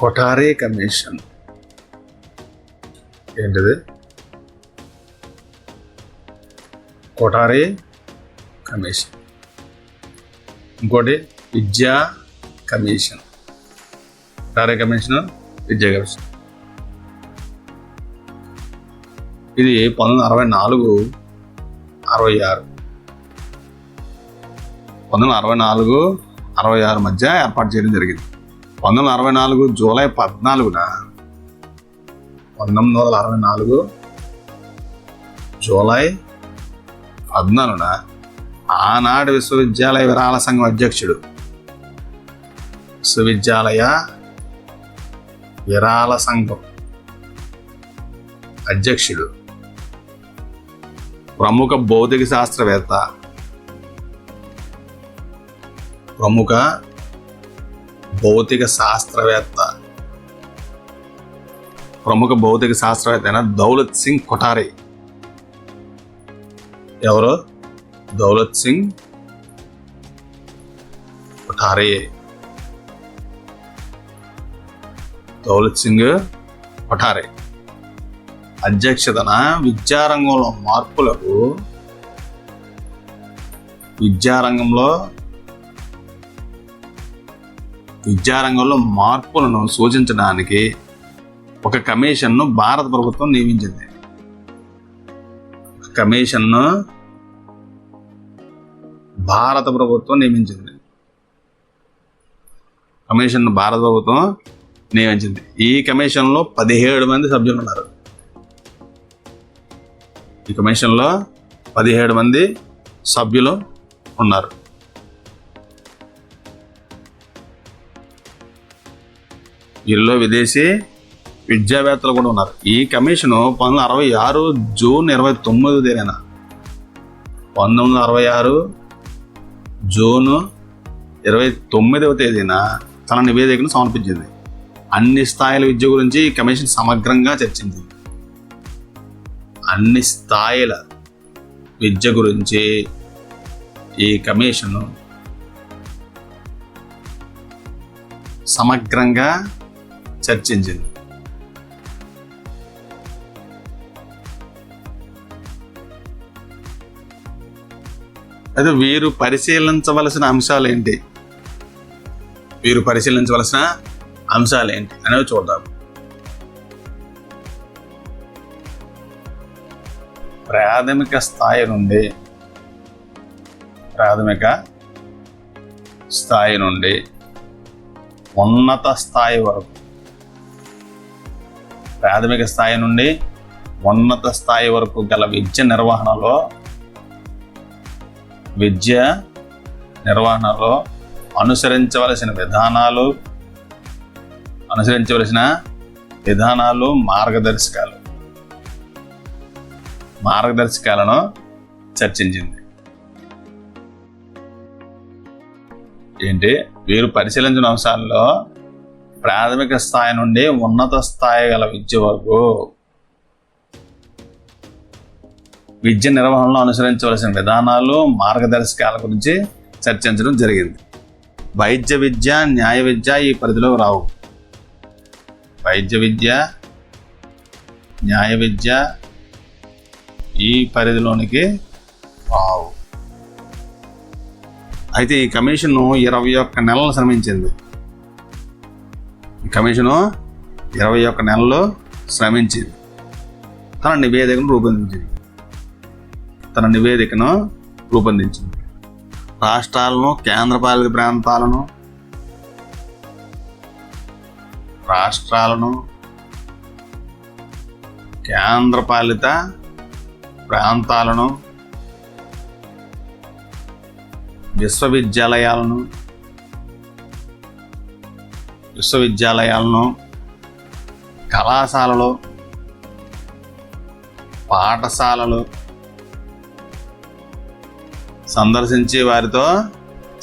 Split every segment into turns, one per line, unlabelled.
Kothare commission ఏంటిది? Kothare commission. ఇంకోటి విద్యా కమిషన్. కొఠారే కమిషన్, విద్యా కమిషన్. ఇది 1964, 66. 1964, 66 మధ్య ఏర్పాటు చేయడం జరిగింది. 1964 జూలై 14న 1964 జూలై 14న ఆనాడు విశ్వవిద్యాలయ విరాళ సంఘం అధ్యక్షుడు, విశ్వవిద్యాలయ విరాళ సంఘం అధ్యక్షుడు, ప్రముఖ భౌతిక శాస్త్రవేత్త, అయిన దౌలత్ సింగ్ కొఠారే. ఎవరు? దౌలత్ సింగ్ కొఠారే. దౌలత్ సింగ్ కొఠారే అధ్యక్షతన విద్యారంగంలో మార్పులను సూచించడానికి ఒక కమిషన్ను భారత ప్రభుత్వం నియమించింది. భారత ప్రభుత్వం నియమించింది. ఈ కమిషన్లో 17 మంది సభ్యులు ఉన్నారు. ఈ కమిషన్లో 17 మంది సభ్యులు ఉన్నారు. వీరిలో విదేశీ విద్యావేత్తలు కూడా ఉన్నారు. ఈ కమిషను 1966 జూన్ 29 తేదీన 1966 జూన్ 29వ తేదీన తన నివేదికను సమర్పించింది. అన్ని స్థాయిల విద్య గురించి ఈ కమిషన్ సమగ్రంగా చర్చించింది. అన్ని స్థాయిల విద్య గురించి ఈ కమిషన్ సమగ్రంగా చర్చించింది. అయితే వీరు పరిశీలించవలసిన అంశాలు ఏంటి అనేవి చూద్దాం. ప్రాథమిక స్థాయి నుండి ఉన్నత స్థాయి వరకు, ప్రాథమిక స్థాయి నుండి ఉన్నత స్థాయి వరకు గల విద్య నిర్వహణలో అనుసరించవలసిన విధానాలు మార్గదర్శకాలను చర్చించింది. వీరు పరిశీలించిన అంశాల్లో ప్రాథమిక స్థాయి నుండి ఉన్నత స్థాయి గల విద్య వరకు విద్య నిర్వహణలో అనుసరించవలసిన విధానాలు, మార్గదర్శకాల గురించి చర్చించడం జరిగింది. వైద్య విద్య, న్యాయ విద్య ఈ పరిధిలోకి రావు. న్యాయ విద్య ఈ పరిధిలోనికి రావు. అయితే ఈ కమిషను 21 నెలలు శ్రమించింది. తన నివేదికను రూపొందించింది. రాష్ట్రాలను, కేంద్రపాలిత ప్రాంతాలను, విశ్వవిద్యాలయాలను, కళాశాలలు, పాఠశాలలు సందర్శించి వారితో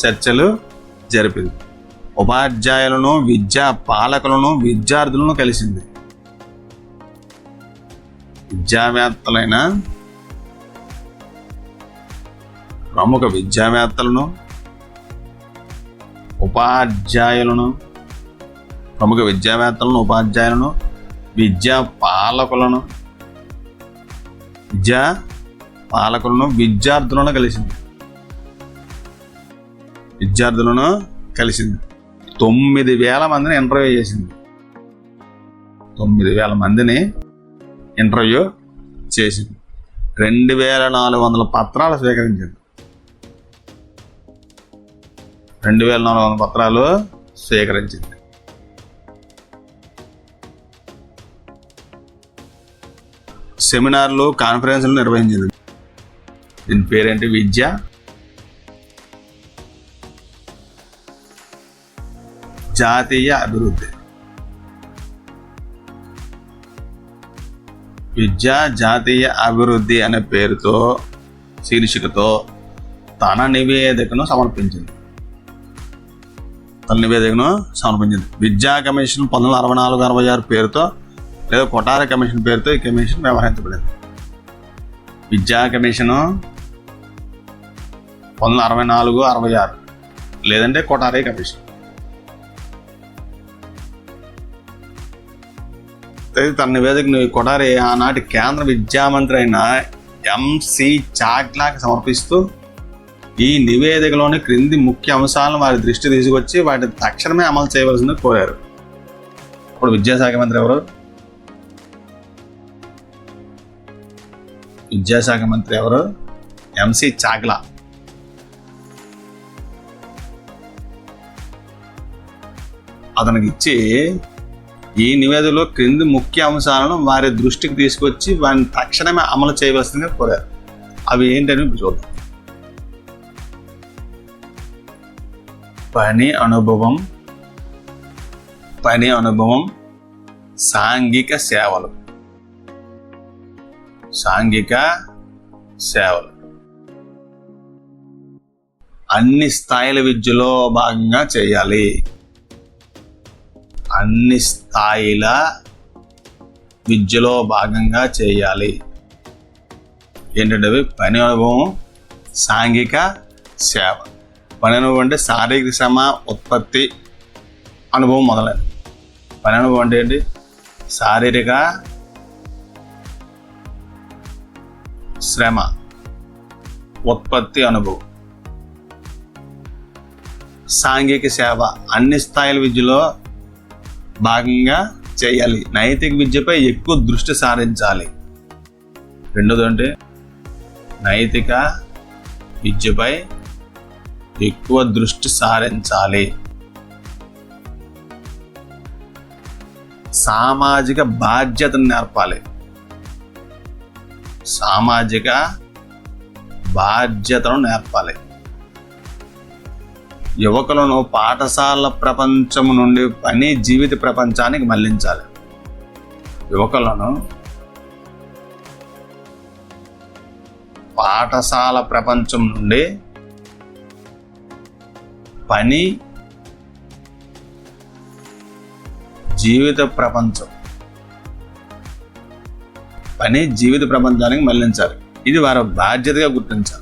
చర్చలు జరిపింది. ఉపాధ్యాయులను, విద్యా పాలకులను, విద్యార్థులను కలిసింది. ప్రముఖ విద్యావేత్తలను, ఉపాధ్యాయులను, ప్రముఖ విద్యావేత్తలను, ఉపాధ్యాయులను, విద్యా పాలకులను విద్యార్థులను కలిసింది. 9,000 మందిని ఇంటర్వ్యూ చేసింది. 9,000 మందిని ఇంటర్వ్యూ చేసింది. 2,400 పత్రాలు స్వీకరించింది. 2,400 పత్రాలు స్వీకరించింది. సెమినార్లు, కాన్ఫరెన్స్లు నిర్వహించింది. దీని పేరేంటి? విద్య జాతీయ అభివృద్ధి. విద్యా జాతీయ అభివృద్ధి అనే పేరుతో, శీర్షికతో తన నివేదికను సమర్పించింది. విద్యా కమిషన్ 1964-66 పేరుతో లేదా కొఠారి కమిషన్ పేరుతో ఈ కమిషన్ వ్యవహరించబడింది. విద్యా కమిషను 1964-66 లేదంటే కొఠారి కమిషన్. తన నివేదికను కొఠారి ఆనాటి కేంద్ర విద్యామంత్రి అయిన ఎంసి చాగ్లాకి సమర్పిస్తూ ఈ నివేదికలోని క్రింది ముఖ్య అంశాలను వారి దృష్టి తీసుకొచ్చి వాటిని తక్షణమే అమలు చేయవలసింది కోరారు. ఇప్పుడు విద్యాశాఖ మంత్రి ఎవరు? ఎంసి చాగ్లా. అతనికి ఇచ్చి ఈ నివేదికలో క్రింది ముఖ్య అంశాలను వారి దృష్టికి తీసుకొచ్చి వారిని తక్షణమే అమలు చేయవలసిందిగా కోరారు. అవి ఏంటని చూద్దాం. పని అనుభవం, సాంఘిక సేవలు. అన్ని స్థాయిల విద్యలో భాగంగా చేయాలి. ఏంటంటే పని అనుభవం, సాంఘిక సేవ. పని అనుభవం అంటే శారీరక శ్రమ, ఉత్పత్తి అనుభవం మొదలైనది. పని అనుభవం అంటే ఏంటి? శారీరక శ్రమ, ఉత్పత్తి అనుభవం. సాంఘిక సేవ అన్ని స్థాయిల విద్యలో భాగంగా చేయాలి. నైతిక విద్యపై ఎక్కువ దృష్టి సారించాలి. రెండోది అంటే నైతిక విద్యపై ఎక్కువ దృష్టి సారించాలి. సామాజిక బాధ్యతను నేర్పాలి. యువకులను పాఠశాల ప్రపంచం నుండి పని జీవిత ప్రపంచానికి మళ్లించాలి. పాఠశాల ప్రపంచం నుండి పని జీవిత ప్రపంచానికి మళ్లించాలి. ఇది వారి బాధ్యతగా గుర్తించాలి.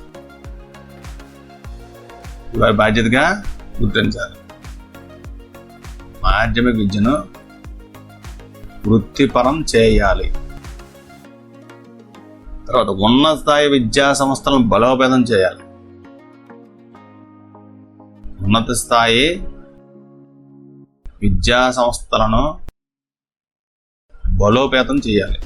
మాధ్యమిక విద్యను వృత్తిపరం చేయాలి. తర్వాత ఉన్నత స్థాయి విద్యా సంస్థలను బలోపేతం చేయాలి. ఉన్నత స్థాయి విద్యా సంస్థలను బలోపేతం చేయాలి.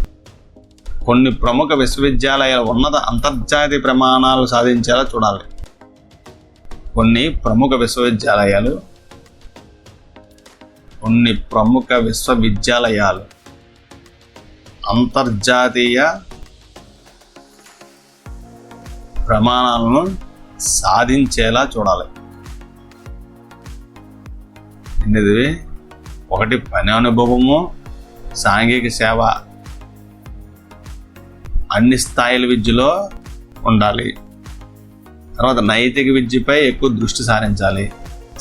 కొన్ని ప్రముఖ విశ్వవిద్యాలయాలు ఉన్నత అంతర్జాతీయ ప్రమాణాలు సాధించేలా చూడాలి. కొన్ని ప్రముఖ విశ్వవిద్యాలయాలు అంతర్జాతీయ ప్రమాణాలను సాధించేలా చూడాలి. ఎనిమిది, ఒకటి పని అనుభవము, సాంఘిక సేవ అన్ని స్థాయిల విద్యలో ఉండాలి. తర్వాత నైతిక విద్యపై ఎక్కువ దృష్టి సారించాలి.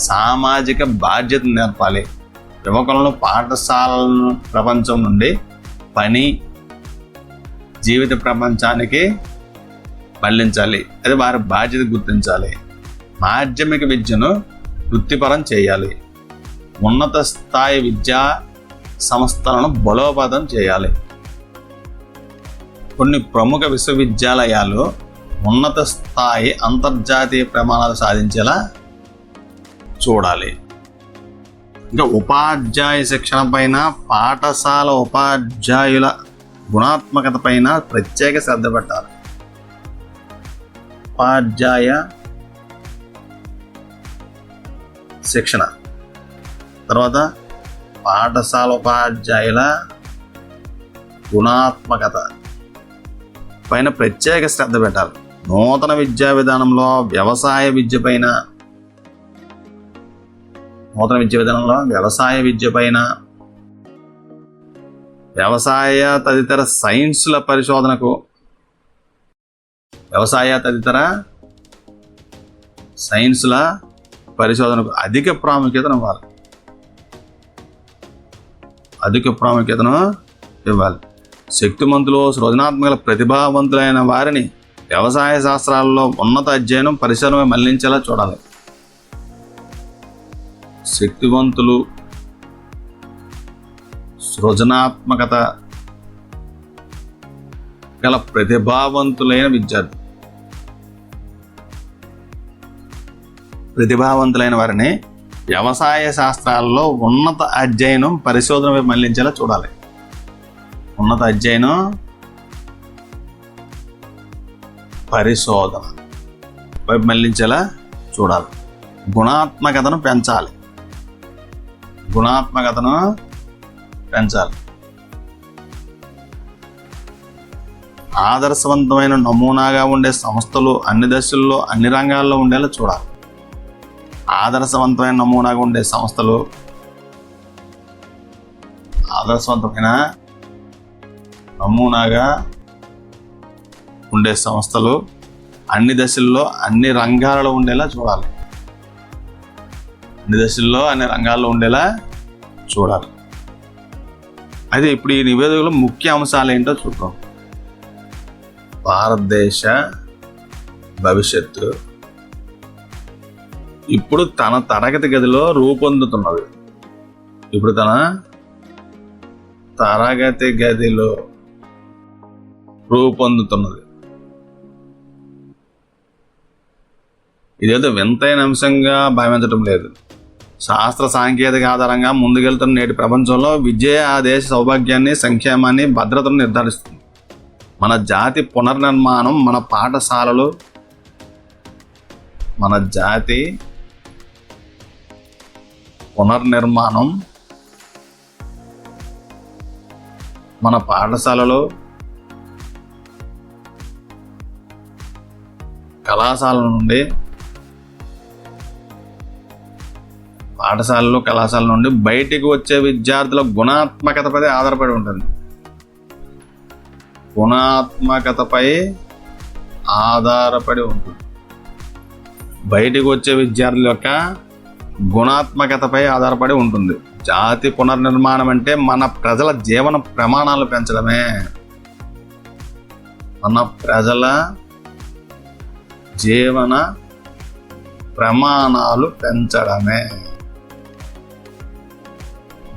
సామాజిక బాధ్యతను నేర్పాలి. యువకులను పాఠశాలను ప్రపంచం నుండి పని జీవిత ప్రపంచానికి మళ్లించాలి. అది వారి బాధ్యత గుర్తించాలి. మాధ్యమిక విద్యను వృత్తిపరం చేయాలి. ఉన్నత స్థాయి విద్యా సంస్థలను బలోపేతం చేయాలి. కొన్ని ప్రముఖ విశ్వవిద్యాలయాలు ఉన్నత స్థాయి అంతర్జాతీయ ప్రమాణాలు సాధించేలా చూడాలి. ఇంకా ఉపాధ్యాయ శిక్షణ పైన, పాఠశాల ఉపాధ్యాయుల గుణాత్మకత పైన ప్రత్యేక శ్రద్ధ పెట్టాలి. ఉపాధ్యాయ శిక్షణ, తర్వాత పాఠశాల ఉపాధ్యాయుల గుణాత్మకత పైన ప్రత్యేక శ్రద్ధ పెట్టాలి. నూతన విద్యా విధానంలో వ్యవసాయ విద్య పైన, వ్యవసాయ తదితర సైన్సుల పరిశోధనకు, అధిక ప్రాముఖ్యతను ఇవ్వాలి. శక్తిమంతులు, సృజనాత్మక, ప్రతిభావంతులైన వారిని వ్యవసాయ శాస్త్రాలలో ఉన్నత అధ్యయనం, పరిశోధన మళ్లించేలా చూడాలి. శక్తివంతులు, సృజనాత్మకత గల ప్రతిభావంతులైన వారిని వ్యవసాయ శాస్త్రాల్లో ఉన్నత అధ్యయనం, పరిశోధన వైపు మళ్లించేలా చూడాలి. ఉన్నత అధ్యయనం, పరిశోధన వైపు మళ్లించేలా చూడాలి. గుణాత్మకతను పెంచాలి. ఆదర్శవంతమైన నమూనాగా ఉండే సంస్థలు అన్ని దశల్లో, అన్ని రంగాల్లో ఉండేలా చూడాలి. ఆదర్శవంతమైన నమూనాగా ఉండే సంస్థలు అన్ని దశల్లో, అన్ని రంగాలలో ఉండేలా చూడాలి. అయితే ఇప్పుడు ఈ నివేదికలో ముఖ్య అంశాలు ఏంటో చూద్దాం. భారతదేశ భవిష్యత్తు ఇప్పుడు తన తరగతి గదిలో రూపొందుతున్నది. ఇదేదో వింతైన అంశంగా భావించడం లేదు. శాస్త్ర సాంకేతిక ఆధారంగా ముందుకెళ్తున్న నేటి ప్రపంచంలో విద్య ఆ దేశ సౌభాగ్యాన్ని, సంక్షేమాన్ని, భద్రతను నిర్ధారిస్తుంది. మన జాతి పునర్నిర్మాణం, మన పాఠశాలలు, కళాశాల నుండి బయటికి వచ్చే విద్యార్థుల గుణాత్మకతపై ఆధారపడి ఉంటుంది. బయటికి వచ్చే విద్యార్థుల యొక్క గుణాత్మకతపై ఆధారపడి ఉంటుంది. జాతి పునర్నిర్మాణం అంటే మన ప్రజల జీవన ప్రమాణాలు పెంచడమే.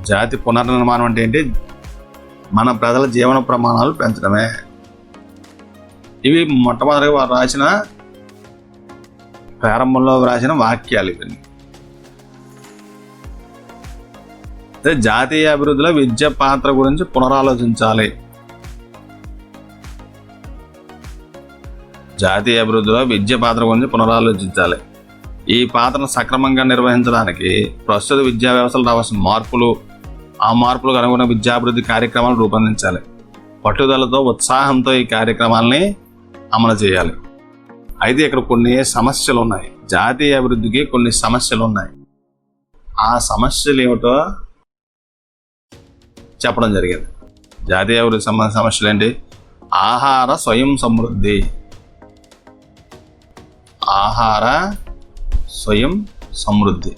జాతి పునర్నిర్మాణం అంటే ఏంటి? మన ప్రజల జీవన ప్రమాణాలు పెంచడమే. ఇవి మొట్టమొదటిగా వారు ప్రారంభంలో రాసిన వాక్యాలు ఇవన్నీ. జాతీయ అభివృద్ధిలో విద్య పాత్ర గురించి పునరాలోచించాలి. ఈ పాత్రను సక్రమంగా నిర్వహించడానికి ప్రస్తుత విద్యా వ్యవస్థలో రావాల్సిన మార్పులు, ఆ మార్పులకు అనుగుణ విద్యాభివృద్ధి కార్యక్రమాలు రూపొందించాలి. పట్టుదలతో, ఉత్సాహంతో ఈ కార్యక్రమాలని అమలు చేయాలి. అయితే ఇక్కడ కొన్ని సమస్యలు ఉన్నాయి. జాతీయ అభివృద్ధికి కొన్ని సమస్యలు ఉన్నాయి. ఆ సమస్యలు ఏమిటో చెప్పడం జరిగింది. జాతీయ అభివృద్ధి సంబంధించిన సమస్యలు ఏంటి? ఆహార స్వయం సమృద్ధి.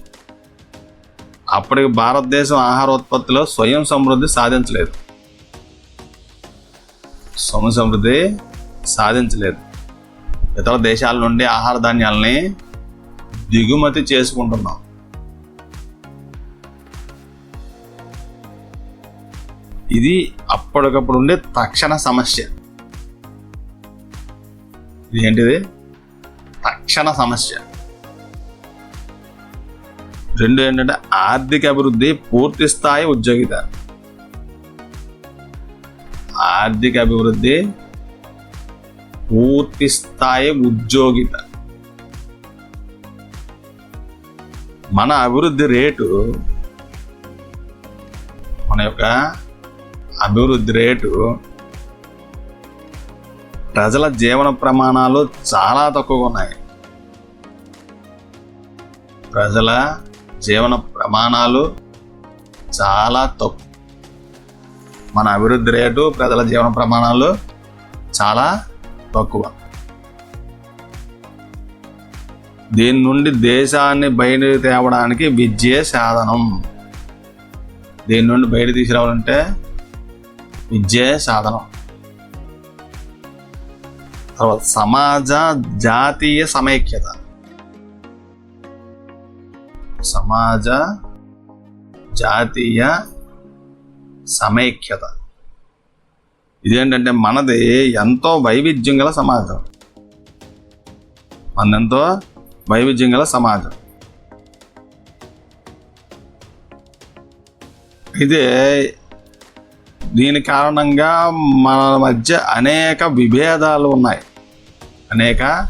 అప్పటికి భారతదేశం ఆహారోత్పత్తిలో స్వయం సమృద్ధి సాధించలేదు. ఇతర దేశాల నుండి ఆహార ధాన్యాలని దిగుమతి చేసుకుంటున్నాం. ఇది అప్పటికప్పుడు ఉండే తక్షణ సమస్య. ఇది ఏంటిది? తక్షణ సమస్య. రెండు ఏంటంటే ఆర్థిక అభివృద్ధి, పూర్తి స్థాయి ఉద్యోగిత. ఆర్థిక అభివృద్ధి, పూర్తి స్థాయి ఉద్యోగిత. మన అభివృద్ధి రేటు, మన యొక్క అభివృద్ధి రేటు ప్రజల జీవన ప్రమాణాలు చాలా తక్కువగా ఉన్నాయి. ప్రజల జీవన ప్రమాణాలు చాలా తక్కువ. మన అభివృద్ధి రేటు, ప్రజల జీవన ప్రమాణాలు చాలా తక్కువ. దీని నుండి దేశాన్ని బయట తేవడానికి విద్యే సాధనం. దీని నుండి బయట తీసుకురావాలంటే విద్యే సాధనం. తర్వాత సమాజ జాతీయ సమైక్యత. సమాజ జాతీయ సమైక్యత ఇదేంటంటే మనది ఎంతో వైవిధ్యం గల సమాజం. మనదెంతో వైవిధ్యం గల సమాజం. ఇదే దీని కారణంగా మన మధ్య అనేక విభేదాలు ఉన్నాయి. అనేక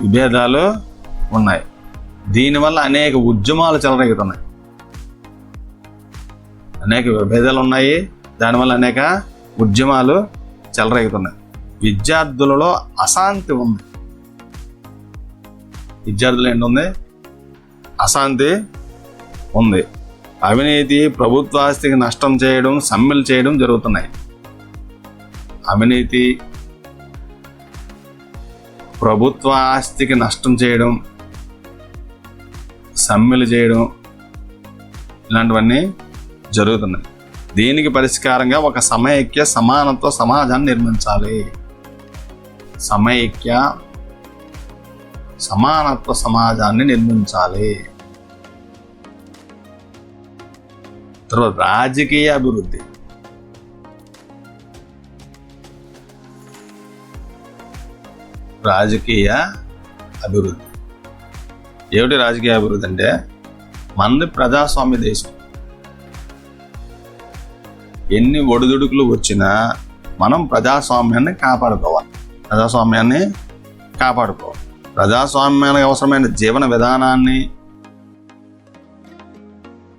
విభేదాలు ఉన్నాయి. దీనివల్ల అనేక ఉద్యమాలు చెలరేగుతున్నాయి. అనేక విభేదాలు ఉన్నాయి, దానివల్ల అనేక ఉద్యమాలు చెలరేగుతున్నాయి. విద్యార్థులలో అశాంతి ఉంది. విద్యార్థులు ఏంటుంది? అశాంతి ఉంది. అవినీతి, ప్రభుత్వ ఆస్తికి నష్టం చేయడం, సమ్మెలు చేయడం జరుగుతున్నాయి. అవినీతి, ప్రభుత్వ ఆస్తికి నష్టం చేయడం, సమ్మెలు చేయడం, ఇలాంటివన్నీ జరుగుతున్నాయి. దీనికి పరిష్కారంగా ఒక సమైక్య సమానత్వ సమాజాన్ని నిర్మించాలి. సమైక్య సమానత్వ సమాజాన్ని నిర్మించాలి. తర్వాత రాజకీయ అభివృద్ధి. రాజకీయ అభివృద్ధి ఏమిటి? రాజకీయ అభివృద్ధి అంటే మనది ప్రజాస్వామ్య దేశం. ఎన్ని ఒడిదుడుకులు వచ్చినా మనం ప్రజాస్వామ్యాన్ని కాపాడుకోవాలి. ప్రజాస్వామ్యానికి అవసరమైన జీవన విధానాన్ని,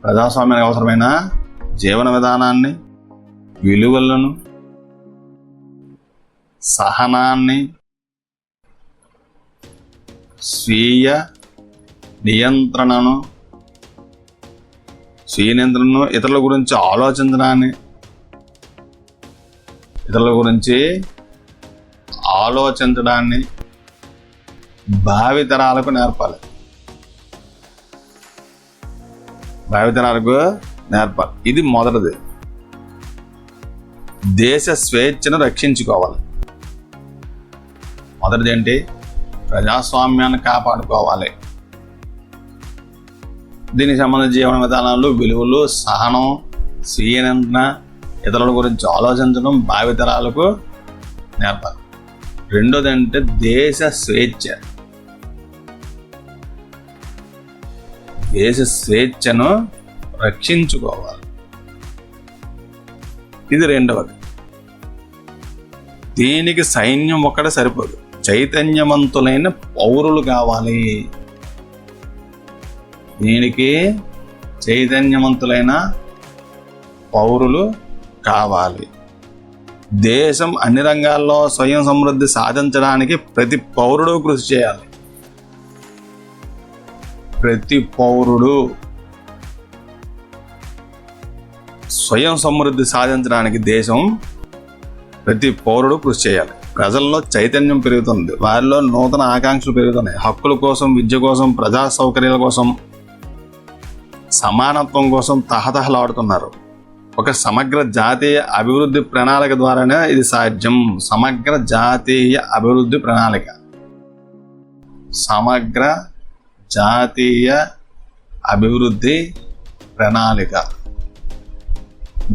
ప్రజాస్వామ్యానికి అవసరమైన జీవన విధానాన్ని, విలువలను, సహనాన్ని, స్వీయ నియంత్రణను, ఇతరుల గురించి ఆలోచించడాన్ని, భావితరాలకు నేర్పాలి. ఇది మొదటిది. దేశ స్వేచ్ఛను రక్షించుకోవాలి. మొదటిది ఏంటి? ప్రజాస్వామ్యాన్ని కాపాడుకోవాలి. దీనికి సంబంధించిన జీవన విధానాలు, విలువలు, సహనం, స్వీయ నియంత్రణ, ఇతరుల గురించి ఆలోచించడం భావితరాలకు నేర్పాలి. రెండోది అంటే దేశ స్వేచ్ఛ. దేశ స్వేచ్ఛను రక్షించుకోవాలి. ఇది రెండవది. దీనికి సైన్యం ఒక్కటే సరిపోదు. చైతన్యవంతులైన పౌరులు కావాలి. దీనికి చైతన్యవంతులైన పౌరులు కావాలి. దేశం అన్ని రంగాల్లో స్వయం సమృద్ధి సాధించడానికి ప్రతి పౌరుడు కృషి చేయాలి. ప్రతి పౌరుడు స్వయం సమృద్ధి సాధించడానికి ప్రతి పౌరుడు కృషి చేయాలి. ప్రజల్లో చైతన్యం పెరుగుతుంది. వారిలో నూతన ఆకాంక్షలు పెరుగుతున్నాయి. హక్కుల కోసం, విద్య కోసం, ప్రజా సౌకర్యాల కోసం, సమానత్వం కోసం తహతహలాడుతున్నారు. ఒక సమగ్ర జాతీయ అభివృద్ధి ప్రణాళిక ద్వారానే ఇది సాధ్యం. సమగ్ర జాతీయ అభివృద్ధి ప్రణాళిక. సమగ్ర జాతీయ అభివృద్ధి ప్రణాళిక.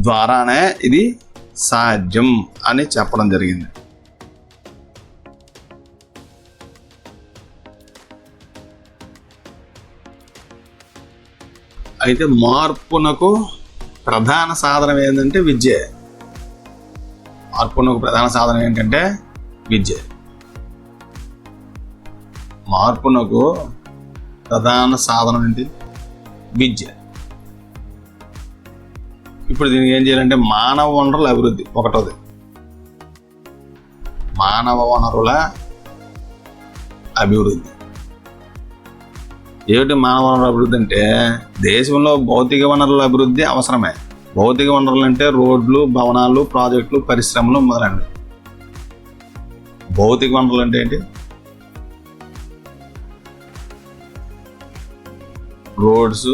ద్వారానే ఇది సాధ్యం అని చెప్పడం జరిగింది. అయితే మార్పునకు ప్రధాన సాధనం ఏంటంటే విద్య. మార్పునకు ప్రధాన సాధనం ఏంటంటే విద్య. మార్పునకు ప్రధాన సాధనం ఏంటి? విద్య. ఇప్పుడు దీనికి ఏం చేయాలంటే మానవ వనరుల అభివృద్ధి ఒకటోది. మానవ వనరుల అభివృద్ధి ఏమిటి? మానవ వనరుల అభివృద్ధి అంటే దేశంలో భౌతిక వనరుల అభివృద్ధి అవసరమే. భౌతిక వనరులు అంటే రోడ్లు, భవనాలు, ప్రాజెక్టులు, పరిశ్రమలు మొదలైనవి. భౌతిక వనరులు అంటే ఏంటి? రోడ్స్,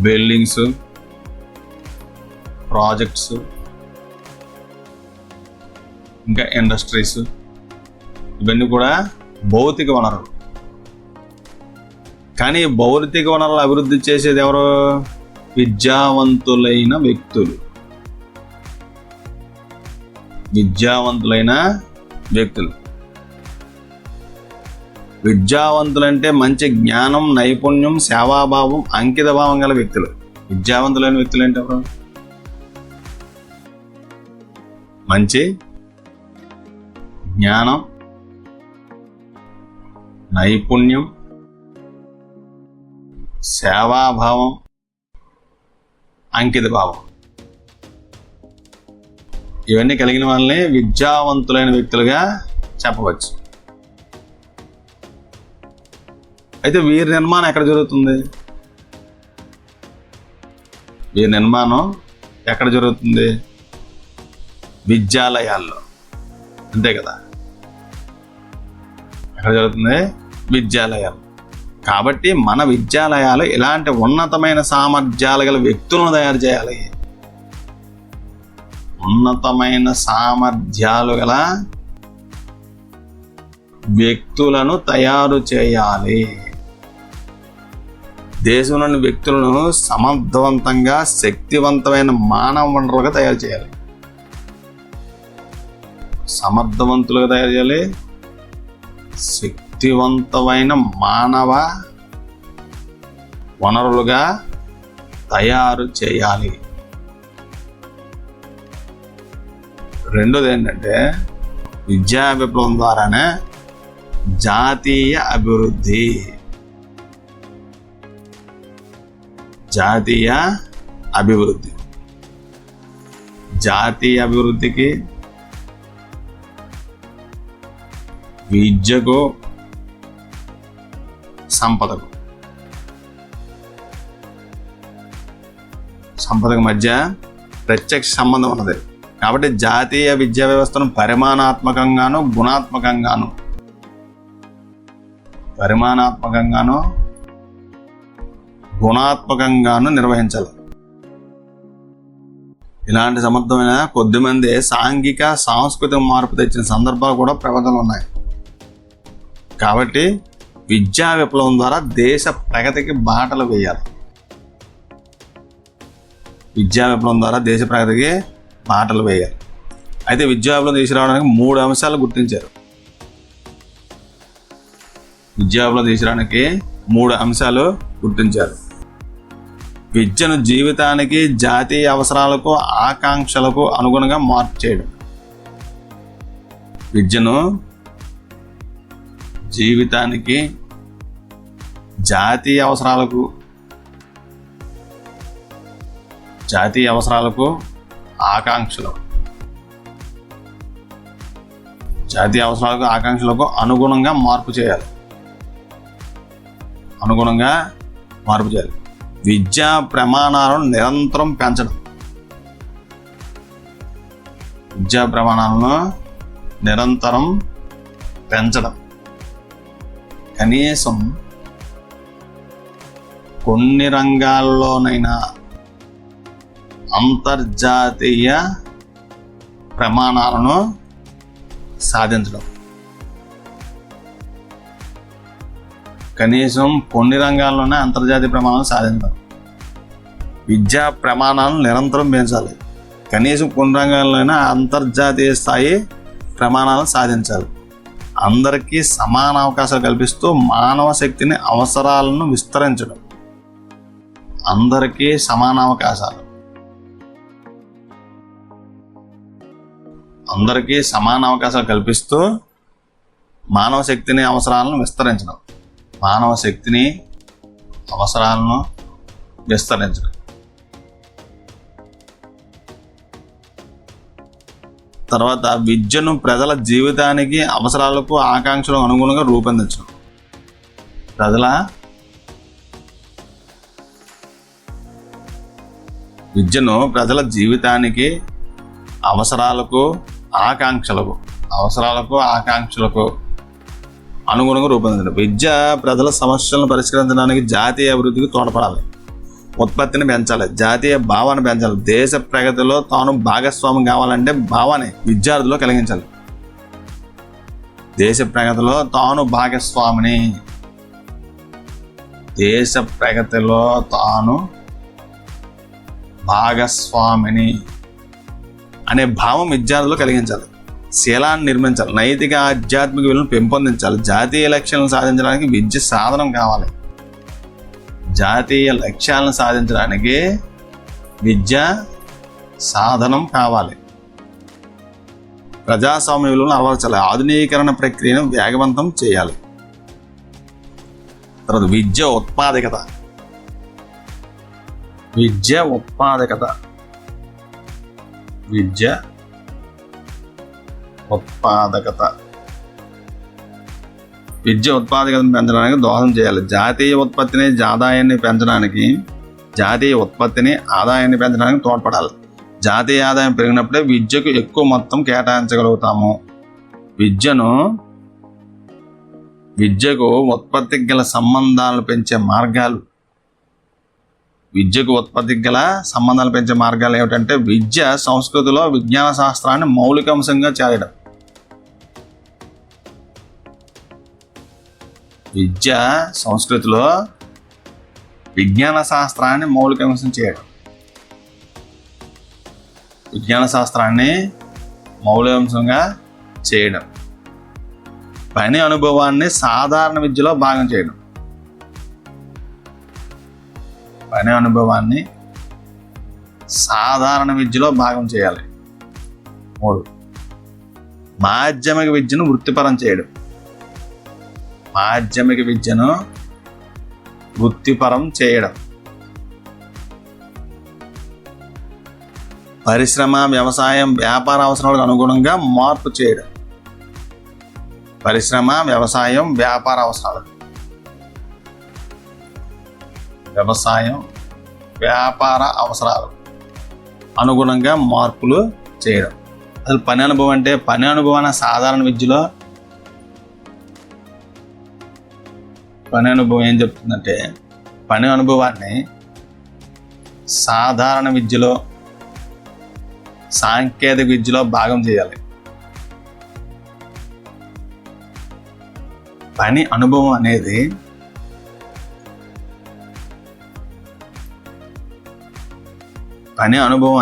బిల్డింగ్స్, ప్రాజెక్ట్స్, ఇంకా ఇండస్ట్రీస్, ఇవన్నీ కూడా భౌతిక వనరులు. కానీ భౌతిక వనరులు అభివృద్ధి చేసేది ఎవరు? విద్యావంతులైన వ్యక్తులు. విద్యావంతులైన వ్యక్తులు. విద్యావంతులంటే మంచి జ్ఞానం, నైపుణ్యం, సేవాభావం, అంకిత భావం గల వ్యక్తులు. విద్యావంతులైన వ్యక్తులు అంటే ఎవరు? మంచి జ్ఞానం, నైపుణ్యం, సేవాభావం, అంకిత భావం, ఇవన్నీ కలిగిన వాళ్ళని విద్యావంతులైన వ్యక్తులుగా చెప్పవచ్చు. అయితే వీరి నిర్మాణం ఎక్కడ జరుగుతుంది? వీరి నిర్మాణం ఎక్కడ జరుగుతుంది? విద్యాలయాల్లో. అంతే కదా? ఎక్కడ జరుగుతుంది? విద్యాలయాలు. కాబట్టి మన విద్యాలయాలు ఇలాంటి ఉన్నతమైన సామర్థ్యాలు గల వ్యక్తులను తయారు చేయాలి. ఉన్నతమైన సామర్థ్యాలు గల వ్యక్తులను తయారు చేయాలి. దేశంలోని వ్యక్తులను సమర్థవంతంగా, శక్తివంతమైన మానవ వనరులుగా తయారు చేయాలి. సమర్థవంతులుగా తయారు చేయాలి, శక్తివంతమైన మానవ వనరులుగా తయారు చేయాలి. రెండోది ఏంటంటే విద్యా విప్లవం ద్వారానే జాతీయ అభివృద్ధి. జాతీయ అభివృద్ధి. జాతీయ అభివృద్ధికి విద్యకు, సంపదకు మధ్య ప్రత్యక్ష సంబంధం ఉన్నది. కాబట్టి జాతీయ విద్యా వ్యవస్థను పరిమాణాత్మకంగాను, గుణాత్మకంగాను నిర్వహించాలి. ఇలాంటి సమర్థమైన కొద్దిమంది సాంఘిక, సాంస్కృతిక మార్పు తెచ్చిన సందర్భాలు కూడా ప్రపంచంలో ఉన్నాయి. కాబట్టి విద్యా విప్లవం ద్వారా దేశ ప్రగతికి బాటలు వేయాలి. విద్యా విప్లవం ద్వారా దేశ ప్రగతికి బాటలు వేయాలి. అయితే విద్యా విప్లవం తీసుకురావడానికి 3 అంశాలు గుర్తించారు. విద్యా విప్లవం తీసుకురావడానికి 3 అంశాలు గుర్తించారు. విద్యను జీవితానికి, జాతీయ అవసరాలకు, ఆకాంక్షలకు అనుగుణంగా మార్పు చేయడం. విద్యను జీవితానికి, జాతీయ అవసరాలకు, ఆకాంక్షలకు అనుగుణంగా మార్పు చేయాలి. విద్యా ప్రమాణాలను నిరంతరం పెంచడం. కనీసం కొన్ని రంగాల్లోనైనా అంతర్జాతీయ ప్రమాణాలను సాధించడం. కనీసం కొన్ని రంగాల్లోనే అంతర్జాతీయ ప్రమాణాలను సాధించడం. విద్యా ప్రమాణాలను నిరంతరం పెంచాలి. కనీసం కొన్ని రంగాల్లోనైనా అంతర్జాతీయ స్థాయి ప్రమాణాలను సాధించాలి. అందరికీ సమాన అవకాశాలు కల్పిస్తూ మానవ శక్తిని అవసరాలను విస్తరించడం. అందరికీ సమాన అవకాశాలు, అందరికీ సమాన అవకాశాలు కల్పిస్తూ మానవ శక్తిని అవసరాలను విస్తరించడం. మానవ శక్తిని అవసరాలను విస్తరించడం. తర్వాత విద్యను ప్రజల జీవితానికి, అవసరాలకు, ఆకాంక్షలకు అనుగుణంగా రూపొందించడం. విద్యను ప్రజల జీవితానికి, అవసరాలకు, ఆకాంక్షలకు అనుగుణంగా రూపొందించడం. విద్య ప్రజల సమస్యలను పరిష్కరించడానికి, జాతీయ అభివృద్ధికి తోడ్పడాలి. ఉత్పత్తిని పెంచాలి, జాతీయ భావాన్ని పెంచాలి. దేశ ప్రగతిలో తాను భాగస్వామ్యం కావాలంటే భావాన్ని విద్యార్థుల్లో కలిగించాలి. దేశ ప్రగతిలో తాను భాగస్వామిని, దేశ ప్రగతిలో తాను భాగస్వామిని అనే భావం విద్యార్థులు కలిగించాలి. శీలాన్ని నిర్మించాలి, నైతిక ఆధ్యాత్మిక విలువలను పెంపొందించాలి. జాతీయ లక్ష్యాలను సాధించడానికి విద్య సాధనం కావాలి. జాతీయ లక్ష్యాలను సాధించడానికి విద్య సాధనం కావాలి. ప్రజాస్వామ్య విలువలను అలవర్చాలి. ఆధునీకరణ ప్రక్రియను వేగవంతం చేయాలి. తర్వాత విద్య ఉత్పాదకత. విద్య ఉత్పాదకత ఉత్పాదకతను పెంచడానికి దోహదం చేయాలి. జాతీయ ఉత్పత్తిని ఆదాయాన్ని పెంచడానికి తోడ్పడాలి. జాతీయ ఆదాయం పెరిగినప్పుడే విద్యకు ఎక్కువ మొత్తం కేటాయించగలుగుతాము. విద్యకు ఉత్పత్తికి గల సంబంధాలను పెంచే మార్గాలు ఏమిటంటే విద్య సంస్కృతిలో విజ్ఞాన శాస్త్రాన్ని మౌలిక అంశంగా చేయడం. విద్య సంస్కృతిలో విజ్ఞాన శాస్త్రాన్ని మౌలిక అంశం చేయడం. విజ్ఞాన శాస్త్రాన్ని మౌలిక అంశంగా చేయడం. పని అనుభవాన్ని సాధారణ విద్యలో భాగం చేయడం. పని అనుభవాన్ని సాధారణ విద్యలో భాగం చేయాలి. 3, మాధ్యమిక విద్యను వృత్తిపరం చేయడం. మాధ్యమిక విద్యను వృత్తిపరం చేయడం. పరిశ్రమ, వ్యవసాయం, వ్యాపార అవసరాలకు అనుగుణంగా మార్పు చేయడం. పరిశ్రమ, వ్యవసాయం, వ్యాపార అవసరాలు, అనుగుణంగా మార్పులు చేయడం. అసలు పని అనుభవం అంటే, పని అనుభవాన్ని సాధారణ విద్యలో పని అనుభవం ఏం చెప్తుందంటే, పని అనుభవాన్ని సాధారణ విద్యలో, సాంకేతిక విద్యలో భాగం చేయాలి. పని అనుభవం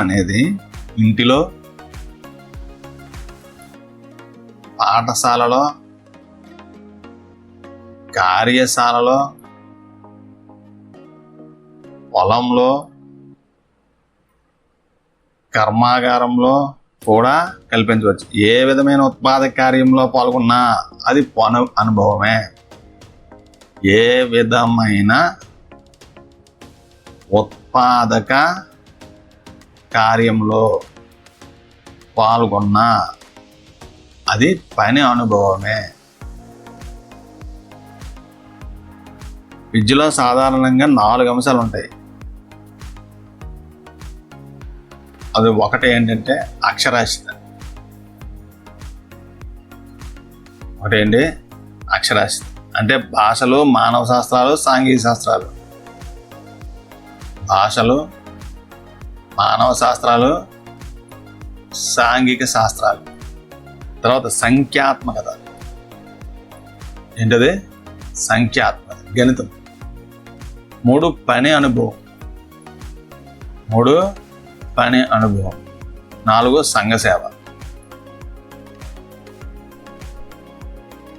అనేది ఇంటిలో, పాఠశాలలో, కార్యశాలలో, పొలంలో, కర్మాగారంలో కూడా కల్పించవచ్చు. ఏ విధమైన ఉత్పాదక కార్యంలో పాల్గొన్నా అది పని అనుభవమే. ఏ విధమైన ఉత్పాదక కార్యంలో పాల్గొన్నా అది పని అనుభవమే. విద్యలో సాధారణంగా 4 అంశాలు ఉంటాయి. అది ఒకటి ఏంటంటే అక్షరాస్యత. అంటే భాషలు, మానవ శాస్త్రాలు, సాంఘిక శాస్త్రాలు. భాషలు, మానవ శాస్త్రాలు, సాంఘిక శాస్త్రాలు. తర్వాత సంఖ్యాత్మకత. ఏంటది? సంఖ్యాత్మకత, గణితం. 3 పని అనుభవం. 3 పని అనుభవం, 4 సంఘ సేవ.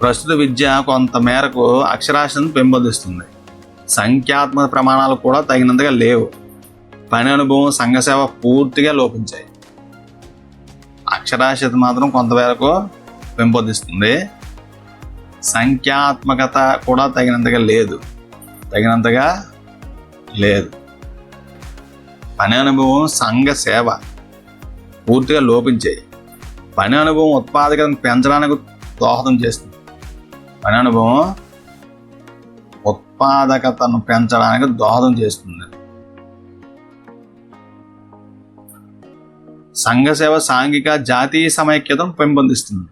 ప్రస్తుత విద్య కొంత మేరకు అక్షరాస్యతను పెంపొందిస్తుంది. సంఖ్యాత్మక ప్రమాణాలు కూడా తగినంతగా లేవు. పని అనుభవం, సంఘ సేవ పూర్తిగా లోపించాయి. అక్షరాస్యత మాత్రం కొంతవరకు పెంపొందిస్తుంది. సంఖ్యాత్మకత కూడా తగినంతగా లేదు. పని అనుభవం, సంఘ సేవ పూర్తిగా లోపించాయి. పని అనుభవం ఉత్పాదకతను పెంచడానికి దోహదం చేస్తుంది. పని అనుభవం ఉత్పాదకతను పెంచడానికి దోహదం చేస్తుంది. సంఘ సేవ సాంఘిక జాతీయ సమైక్యతను పెంపొందిస్తుంది.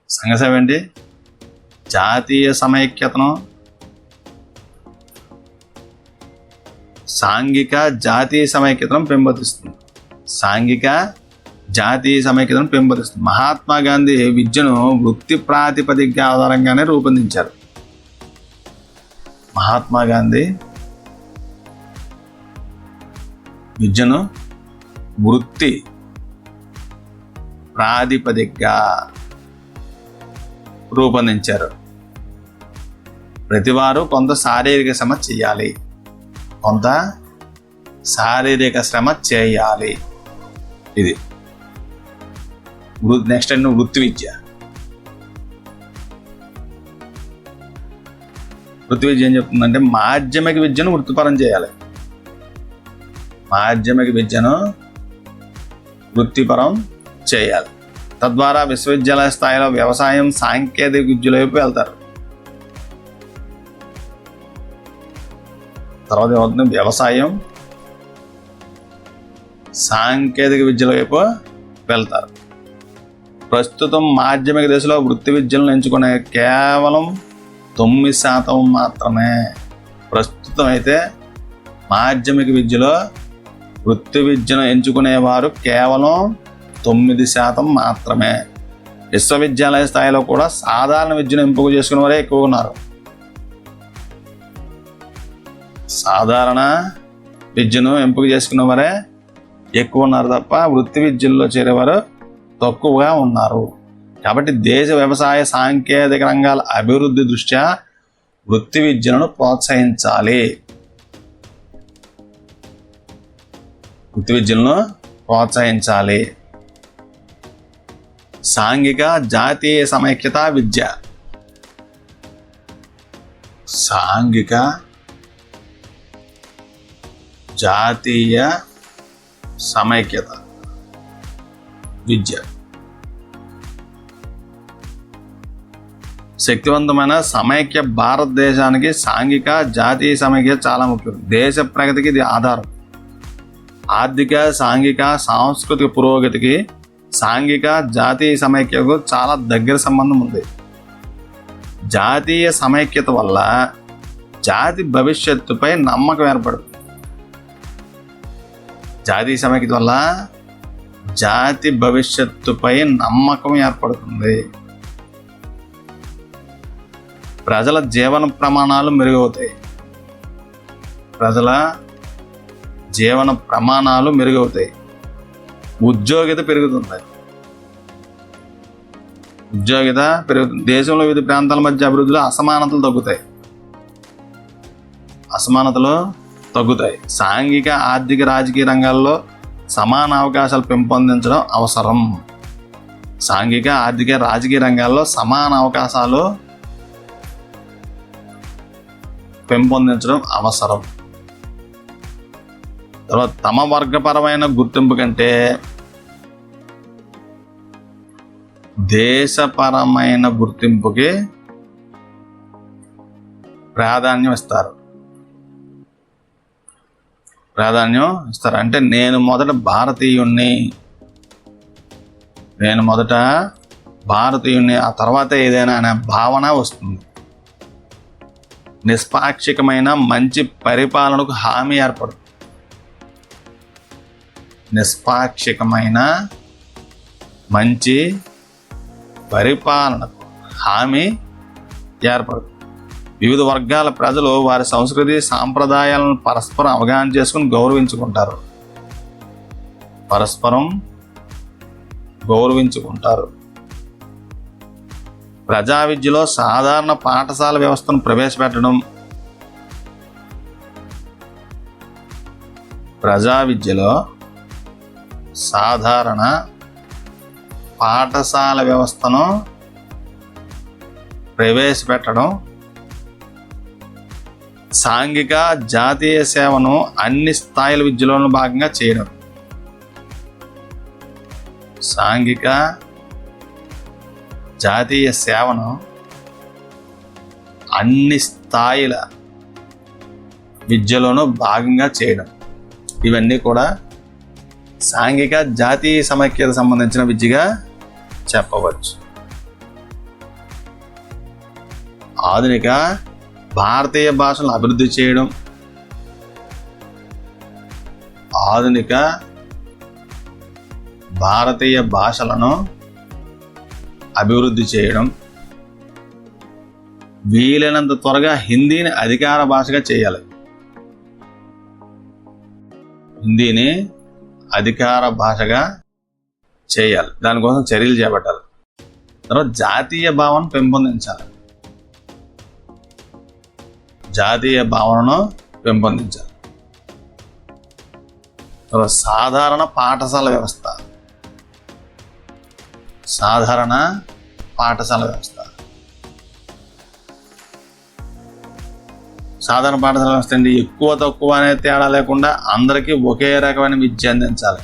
సంఘ సేవ ఏంటి? జాతీయ సమైక్యతను, సాంఘిక జాతీయ సమైక్యతను పెంపొందిస్తుంది. మహాత్మా గాంధీ విద్యను వృత్తి ప్రాతిపదిక ఆధారంగానే రూపొందించారు. మహాత్మా గాంధీ విద్యను వృత్తి ప్రాతిపదికగా రూపొందించారు. ప్రతివారు కొంత శారీరక శ్రమ చేయాలి. ఇది నెక్స్ట్ అండి వృత్తి విద్య. వృత్తి విద్య ఏం చెప్తుందంటే మాధ్యమిక విద్యను వృత్తిపరం చేయాలి. తద్వారా విశ్వవిద్యాలయ స్థాయిలో వ్యవసాయం, సాంకేతిక విద్యల వైపు వెళ్తారు. తర్వాత ఏమవుతుంది? వ్యవసాయం, సాంకేతిక విద్యల వైపు వెళ్తారు. ప్రస్తుతం మాధ్యమిక దశలో వృత్తి విద్యలను ఎంచుకునే కేవలం 9% మాత్రమే. ప్రస్తుతం అయితే మాధ్యమిక విద్యలో వృత్తి విద్యను ఎంచుకునేవారు కేవలం 9% మాత్రమే. విశ్వవిద్యాలయ స్థాయిలో కూడా సాధారణ విద్యను ఎంపిక చేసుకునే వారే ఎక్కువ ఉన్నారు. తప్ప వృత్తి విద్యల్లో చేరేవారు తక్కువగా ఉన్నారు. కాబట్టి దేశ వ్యవసాయ సాంకేతిక రంగాల అభివృద్ధి దృష్ట్యా వృత్తి విద్యలను ప్రోత్సహించాలి. సాంఘిక జాతీయ సమైక్యత విద్య. శక్తివంతమైన సమైక్య భారతదేశానికి సాంఘిక జాతీయ సమైక్యత చాలా ముఖ్యం. దేశ ప్రగతికి ఇది ఆధారం. ఆర్థిక, సాంఘిక, సాంస్కృతిక పురోగతికి సాంఘిక జాతీయ సమైక్యతకు చాలా దగ్గర సంబంధం ఉంది. జాతీయ సమైక్యత వల్ల జాతి భవిష్యత్తుపై నమ్మకం ఏర్పడుతుంది. ప్రజల జీవన ప్రమాణాలు మెరుగవుతాయి. ఉద్యోగిత పెరుగుతుంది. దేశంలో వివిధ ప్రాంతాల మధ్య అభివృద్ధిలో అసమానతలు తగ్గుతాయి. సాంఘిక, ఆర్థిక, రాజకీయ రంగాల్లో సమాన అవకాశాలు పెంపొందించడం అవసరం. తర్వాత తమ వర్గపరమైన గుర్తింపు కంటే దేశపరమైన గుర్తింపుకి ప్రాధాన్యం ఇస్తారు. అంటే నేను మొదట భారతీయుణ్ణి ఆ తర్వాత ఏదైనా అనే భావన వస్తుంది. నిష్పాక్షికమైన మంచి పరిపాలనకు హామీ ఏర్పడుతుంది. వివిధ వర్గాల ప్రజలు వారి సంస్కృతి సాంప్రదాయాలను పరస్పరం అవగాహన చేసుకుని గౌరవించుకుంటారు. ప్రజా విద్యలో సాధారణ పాఠశాల వ్యవస్థను ప్రవేశపెట్టడం. ప్రజా విద్యలో సాధారణ పాఠశాల వ్యవస్థను ప్రవేశపెట్టడం. సాంఘిక జాతీయ సేవను అన్ని స్థాయిల విద్యలోనూ భాగంగా చేయడం. సాంఘిక జాతీయ సేవను అన్ని స్థాయిల విద్యలోనూ భాగంగా చేయడం. ఇవన్నీ కూడా సాంఘిక జాతీయ సమైక్యత సంబంధించిన విద్యగా చెప్పవచ్చు. ఆధునిక భారతీయ భాషలను అభివృద్ధి చేయడం. ఆధునిక భారతీయ భాషలను అభివృద్ధి చేయడం. వీలైనంత త్వరగా హిందీని అధికార భాషగా చేయాలి. హిందీని అధికార భాషగా చేయాలి. దానికోసం చర్యలు చేపట్టాలి. తర్వాత జాతీయ భావన పెంపొందించాలి. జాతీయ భావనను పెంపొందించాలి. తర్వాత సాధారణ పాఠశాల వ్యవస్థ. సాధారణ పాఠశాల వ్యవస్థ. సాధారణ పాఠశాల వ్యవస్థ అంటే ఎక్కువ తక్కువ అనే తేడా లేకుండా అందరికీ ఒకే రకమైన విద్య అందించాలి.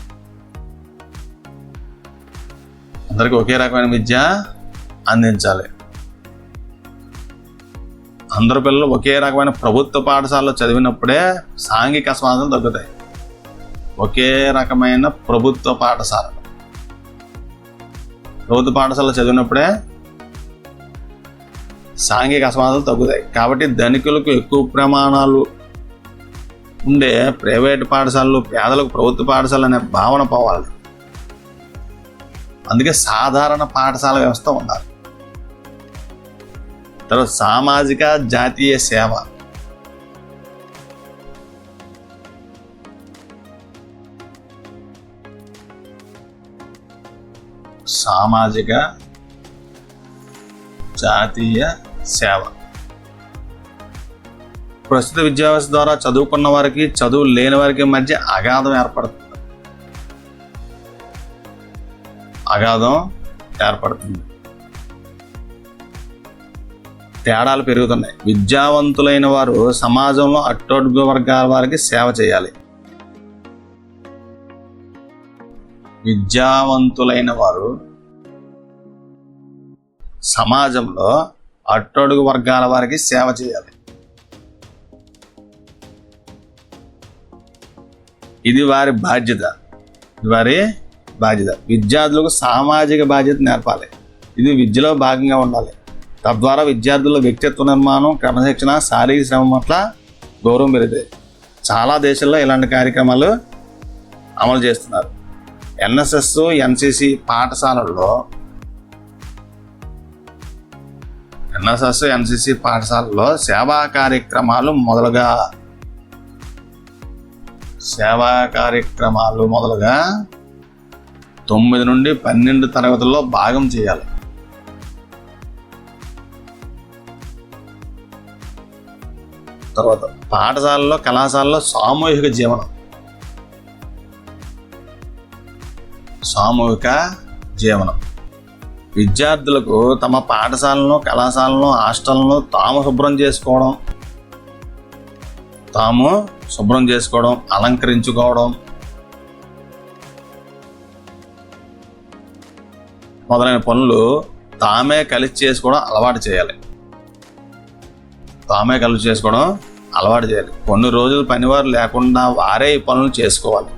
అందరికీ ఒకే రకమైన విద్య అందించాలి. అందరు పిల్లలు ఒకే రకమైన ప్రభుత్వ పాఠశాలలో చదివినప్పుడే సాంఘిక అసమానతలు తగ్గుతాయి. ఒకే రకమైన ప్రభుత్వ పాఠశాలలో చదివినప్పుడే సాంఘిక అసమానతలు తగ్గుతాయి. కాబట్టి ధనికులకు ఎక్కువ ప్రమాణాలు ఉండే ప్రైవేటు పాఠశాలలు, పేదలకు ప్రభుత్వ పాఠశాలలు అనే భావన పోవాలి. అందుకే సాధారణ పాఠశాల వ్యవస్థ ఉండాలి. తర్వాత సామాజిక జాతీయ సేవ. సామాజిక జాతీయ సేవ. ప్రస్తుత విద్యా వ్యవస్థ ద్వారా చదువుకున్న వారికి, చదువు లేని వారికి మధ్య అగాధం ఏర్పడుతుంది. తేడాలు పెరుగుతున్నాయి. విద్యావంతులైన వారు సమాజంలో అట్టడుగు వర్గాల వారికి సేవ చేయాలి. విద్యావంతులైన వారు సమాజంలో అట్టడుగు వర్గాల వారికి సేవ చేయాలి. ఇది వారి బాధ్యత. విద్యార్థులకు సామాజిక బాధ్యత నేర్పాలి. ఇది విద్యలో భాగంగా ఉండాలి. తద్వారా విద్యార్థుల వ్యక్తిత్వ నిర్మాణం, క్రమశిక్షణ, శారీరక శ్రమ పట్ల గౌరవం పెరుగుతాయి. చాలా దేశాల్లో ఇలాంటి కార్యక్రమాలు అమలు చేస్తున్నారు. ఎన్ఎస్ఎస్, ఎన్సిసి పాఠశాలలో సేవా కార్యక్రమాలు మొదలుగా 9 నుండి 12 తరగతుల్లో భాగం చేయాలి. తర్వాత పాఠశాలలో, కళాశాలలో సామూహిక జీవనం. విద్యార్థులకు తమ పాఠశాలను, కళాశాలను, హాస్టళ్లను తాము శుభ్రం చేసుకోవడం, అలంకరించుకోవడం మొదలైన పనులు తామే కలిసి చేసుకోవడం అలవాటు చేయాలి. కొన్ని రోజులు పనివారు లేకుండా వారే ఈ పనులు చేసుకోవాలి.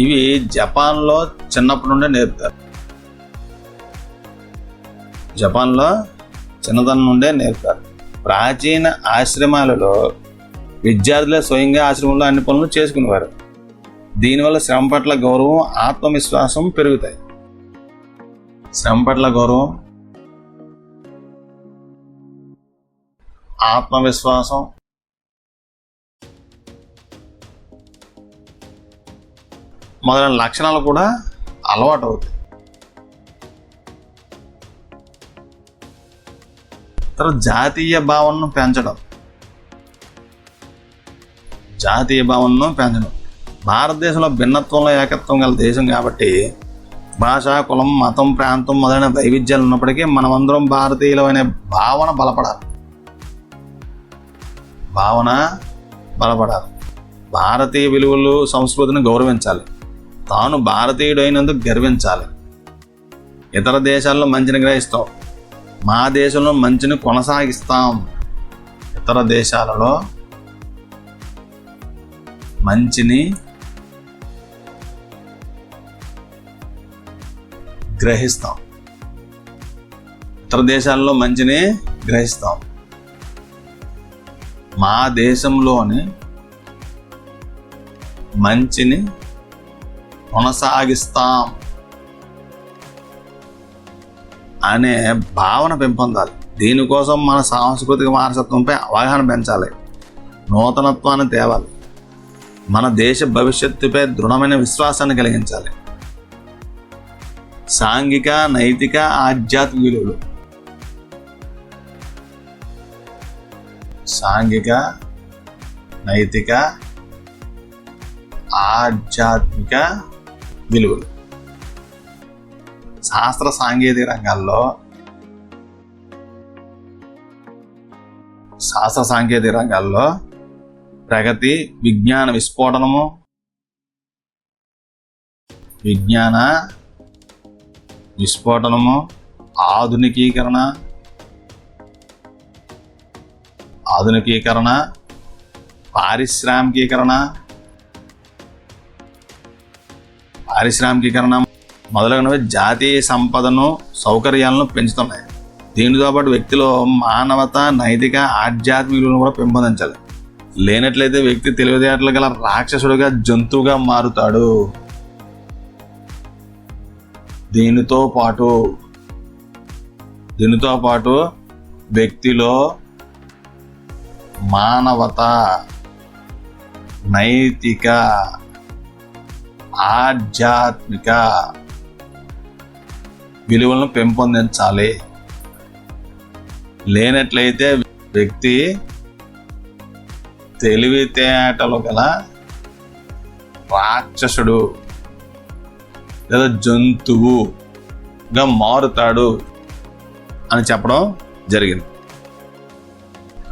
ఇవి జపాన్లో చిన్నప్పటి నుండే నేర్పుతారు. చిన్నతనం నుండే నేర్పుతారు. ప్రాచీన ఆశ్రమాలలో విద్యార్థులే స్వయంగా ఆశ్రమంలో అన్ని పనులు చేసుకునేవారు. దీనివల్ల శ్రమ పట్ల గౌరవం, ఆత్మవిశ్వాసం పెరుగుతాయి. ఆత్మవిశ్వాసం, మొదలైన లక్షణాలు కూడా అలవాటు అవుతాయి. తర్వాత జాతీయ భావనను పెంచడం. భారతదేశంలో భిన్నత్వంలో ఏకత్వం గల దేశం కాబట్టి భాష, కులం, మతం, ప్రాంతం మొదలైన వైవిధ్యాలు ఉన్నప్పటికీ మనమందరం భారతీయులు అనే భావన బలపడాలి. భారతీయ విలువలు, సంస్కృతిని గౌరవించాలి. తాను భారతీయుడైనందుకు గర్వించాలి. ఇతర దేశాల్లో మంచిని గ్రహిస్తాం, మా దేశంలో మంచిని కొనసాగిస్తాం. ఇతర దేశాలలో మంచిని గ్రహిస్తాం. మా దేశంలోని మంచిని కొనసాగిస్తాం అనే భావన పెంపొందాలి. దీనికోసం మన సాంస్కృతిక వారసత్వంపై అవగాహన పెంచాలి, నూతనత్వాన్ని తేవాలి, మన దేశ భవిష్యత్తుపై దృఢమైన విశ్వాసాన్ని కలిగించాలి. సాంఘిక, నైతిక, ఆధ్యాత్మిక విలువలు. సాంఘిక, నైతిక, ఆధ్యాత్మిక విలువలు. శాస్త్ర సాంకేతిక రంగాల్లో ప్రగతి, విజ్ఞాన విస్ఫోటనము, ఆధునికీకరణ, పారిశ్రామికీకరణ మొదలగునవి జాతీయ సంపదను, సౌకర్యాలను పెంచుతున్నాయి. దీనితో పాటు వ్యక్తిలో మానవత, నైతిక, ఆధ్యాత్మిక విలువలను కూడా పెంపొందించాలి. లేనట్లయితే వ్యక్తి తెలివితేటలు గల రాక్షసుడిగా, జంతువుగా మారుతాడు. దీనితో పాటు వ్యక్తిలో మానవత, నైతిక, ఆధ్యాత్మిక విలువలను పెంపొందించాలి. లేనట్లయితే వ్యక్తి తెలివితేటలు గల రాక్షసుడు లేదా జంతువుగా మారుతాడు అని చెప్పడం జరిగింది.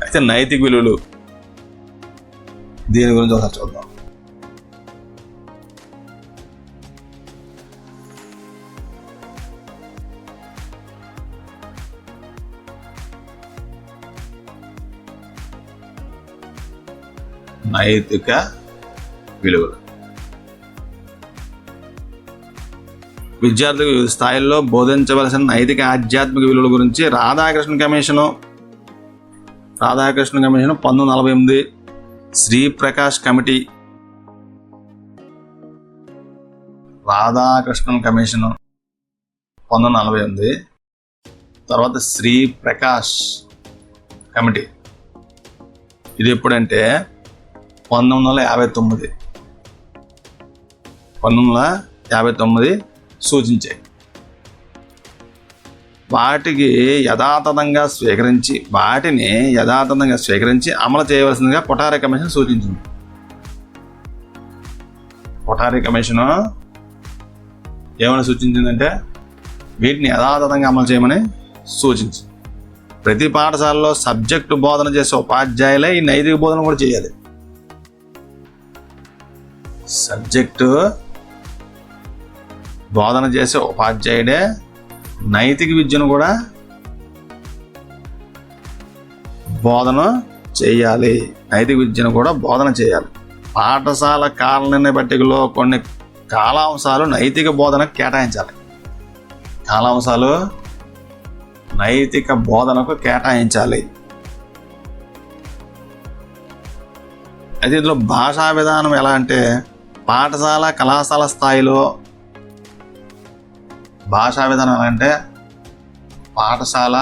అయితే నైతిక విలువలు, దీని గురించి ఒకసారి చూద్దాం. నైతిక విలువలు విద్యార్థులకు వివిధ స్థాయిల్లో బోధించవలసిన నైతిక, ఆధ్యాత్మిక విలువల గురించి Radhakrishna commission 1948, Sri Prakash committee, Radhakrishnan commission 1948, తర్వాత శ్రీప్రకాష్ కమిటీ. ఇది ఎప్పుడంటే 1959 సూచించాయి. వాటిని యథాతథంగా స్వీకరించి అమలు చేయవలసిందిగా కొఠారి కమిషన్ సూచించింది. కొఠారి కమిషన్ ఏమని సూచించిందంటే వీటిని యథాతథంగా అమలు చేయమని సూచించింది. ప్రతి పాఠశాలలో సబ్జెక్టు బోధన చేసే ఉపాధ్యాయులే ఈ నైతిక బోధన కూడా చేయాలి. సబ్జెక్టు బోధన చేసే ఉపాధ్యాయుడే నైతిక విద్యను కూడా బోధన చేయాలి. పాఠశాల కాలనిర్ణయ పట్టికలో కొన్ని కాలాంశాలు నైతిక బోధనకు కేటాయించాలి. అయితే ఇందులో భాషా విధానం ఎలా అంటే పాఠశాల, కళాశాల స్థాయిలో భాషా విధానం ఎలా అంటే పాఠశాల,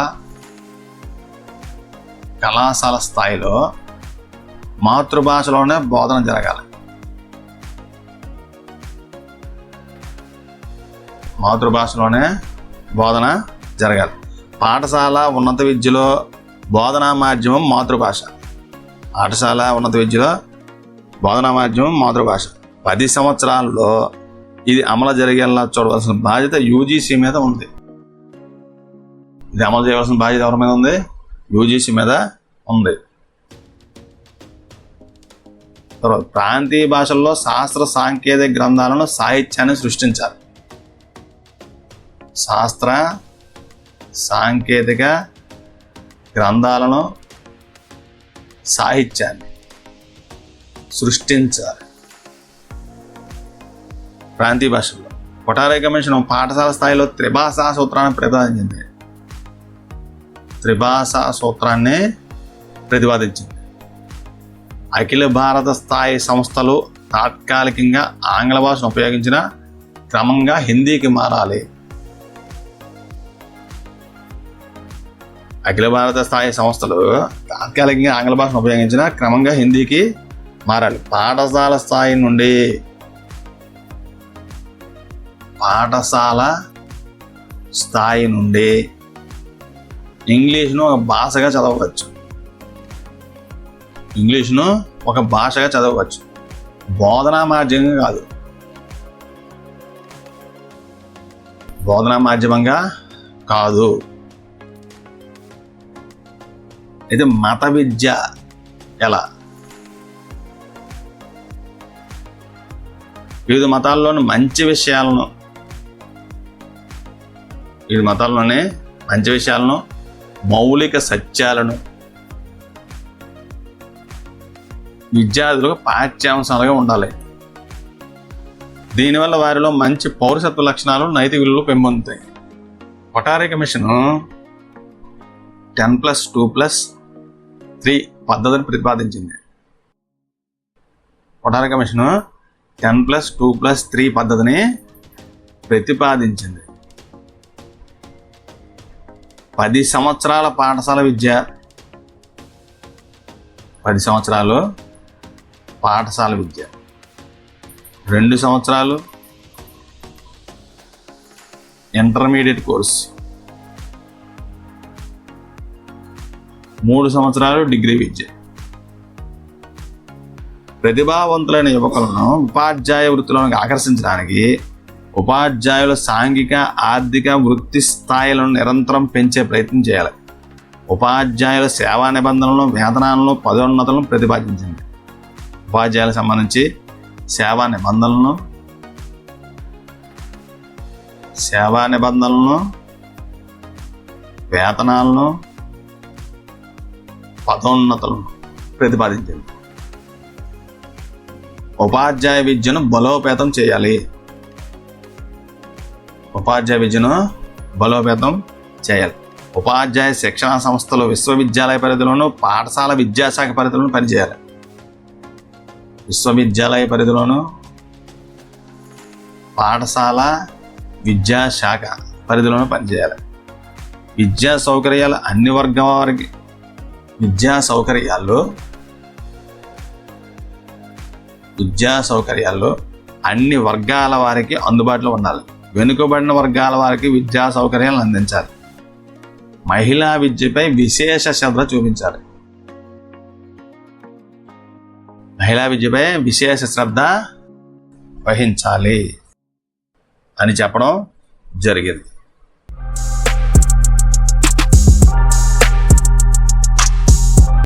కళాశాల స్థాయిలో మాతృభాషలోనే బోధన జరగాలి. మాతృభాషలోనే బోధన జరగాలి. పాఠశాల ఉన్నత విద్యలో బోధనా మాధ్యమం మాతృభాష. పాఠశాల ఉన్నత విద్యలో బోధనా మాధ్యమం మాతృభాష. 10 సంవత్సరాల్లో ఇది అమలు జరిగేలా చూడవలసిన బాధ్యత యూజీసీ మీద ఉంది. ఇది అమలు చేయవలసిన బాధ్యత ఎవరి మీద ఉంది? యూజీసీ మీద ఉంది. తర్వాత ప్రాంతీయ భాషల్లో శాస్త్ర సాంకేతిక గ్రంథాలను సాహిత్యాన్ని సృష్టించాలి. శాస్త్ర సాంకేతిక గ్రంథాలను సాహిత్యాన్ని సృష్టించాలి ప్రాంతీయ భాషల్లో. కొఠారి కమిషన్ పాఠశాల స్థాయిలో త్రిభాషా సూత్రాన్ని ప్రతిపాదించింది. త్రిభాషా సూత్రాన్ని ప్రతిపాదించింది. అఖిల భారత స్థాయి సంస్థలు తాత్కాలికంగా ఆంగ్ల భాషను ఉపయోగించిన క్రమంగా హిందీకి మారాలి. అఖిల భారత స్థాయి సంస్థలు తాత్కాలికంగా ఆంగ్ల భాషను ఉపయోగించిన క్రమంగా హిందీకి మారాలి. పాఠశాల స్థాయి నుండి ఇంగ్లీష్ను ఒక భాషగా చదవవచ్చు. ఇంగ్లీష్ను ఒక భాషగా చదవవచ్చు, బోధనా మాధ్యమంగా కాదు. బోధనా మాధ్యమంగా కాదు. ఇది మత విద్య ఎలా? వివిధ మతాల్లోని మంచి విషయాలను మౌలిక సత్యాలను విద్యార్థులకు పాఠ్యాంశాలుగా ఉండాలి. దీనివల్ల వారిలో మంచి పౌరసత్వ లక్షణాలు, నైతిక విలువలు పెంపొందుతాయి. కొఠారి కమిషన్ 10+2+3 పద్ధతిని ప్రతిపాదించింది. కొఠారి కమిషన్ 10+2+3 పద్ధతిని ప్రతిపాదించింది. 10 సంవత్సరాల పాఠశాల విద్య, 10 సంవత్సరాలు పాఠశాల విద్య, 2 సంవత్సరాలు ఇంటర్మీడియట్ కోర్స్, 3 సంవత్సరాలు డిగ్రీ విద్య. ప్రతిభావంతులైన యువకులను ఉపాధ్యాయ వృత్తిలోకి ఆకర్షించడానికి ఉపాధ్యాయుల సాంఘిక, ఆర్థిక, వృత్తి స్థాయిలను నిరంతరం పెంచే ప్రయత్నం చేయాలి. ఉపాధ్యాయుల సేవా నిబంధనలను, వేతనాలను, పదోన్నతులను ప్రతిపాదించింది. ఉపాధ్యాయులకు సంబంధించి సేవా నిబంధనలను, వేతనాలను, పదోన్నతులను ప్రతిపాదించింది. ఉపాధ్యాయ విద్యను బలోపేతం చేయాలి. ఉపాధ్యాయ శిక్షణా సంస్థలు విశ్వవిద్యాలయ పరిధిలోను, పాఠశాల విద్యాశాఖ పరిధిలోను పనిచేయాలి. విశ్వవిద్యాలయ పరిధిలోను, పాఠశాల విద్యాశాఖ పరిధిలోను పనిచేయాలి. విద్యా సౌకర్యాలు అన్ని వర్గాల వారికి విద్యా సౌకర్యాలు అన్ని వర్గాల వారికి అందుబాటులో ఉండాలి. వెనుకబడిన వర్గాల వారికి విద్యా సౌకర్యాలను అందించాలి. మహిళా విద్యపై విశేష శ్రద్ధ చూపించాలి. మహిళా విద్యపై విశేష శ్రద్ధ వహించాలి అని చెప్పడం జరిగింది.